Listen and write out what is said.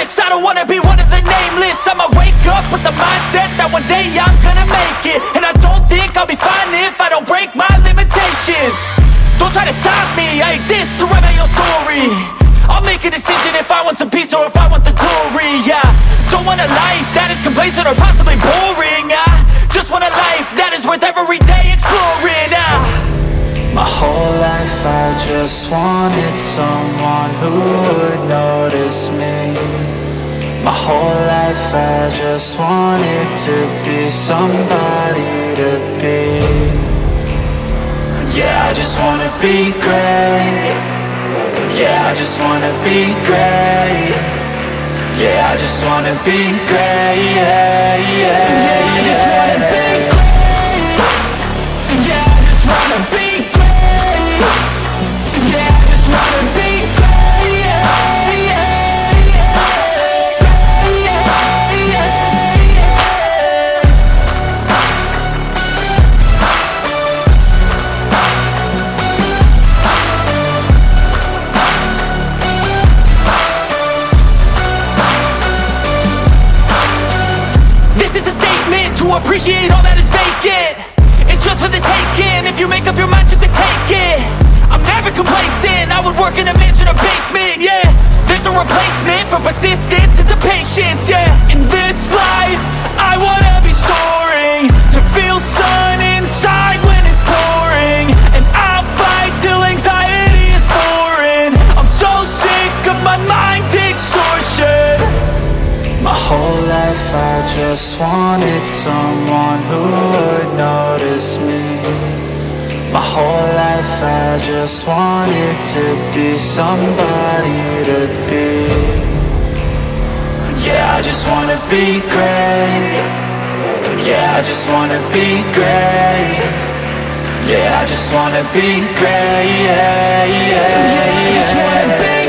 shameless. I don't wanna be one of the nameless. I'ma wake up with the mindset that one day I'm gonna make it. And I don't think I'll be fine if I don't break my limitations. Don't try to stop me, I exist to write my own story. I'll make a decision if I want some peace or if I want the glory, yeah. Don't want a life that is complacent or possibly boring. I just want a life that is worth every day exploring. My whole life I just wanted someone who would notice me. My whole life I just wanted to be somebody to be. Yeah, I just wanna be great. Yeah, I just wanna be great. Yeah, I just wanna be great. Yeah, yeah, yeah, I just wanna be great. Yeah, I just wanna be great. Yeah, I just wanna be great. Yeah, yeah, yeah, yeah, yeah. This is a statement to appreciate all that is vacant. It's just for the taking. If you make up your mind, you can take it. I'm never complacent. I would work in a mansion or basement, yeah. There's no replacement for persistence, it's a patience, yeah. In this life, I wanna be soaring, to feel sun inside when it's pouring. And I'll fight till anxiety is foreign. I'm so sick of my mind's extortion. My whole life I just wanted someone who would notice me. My whole life I just wanted to be somebody to be. Yeah, I just wanna be great. Yeah, I just wanna be great. Yeah, I just wanna be great. Yeah, yeah, yeah, I just wanna be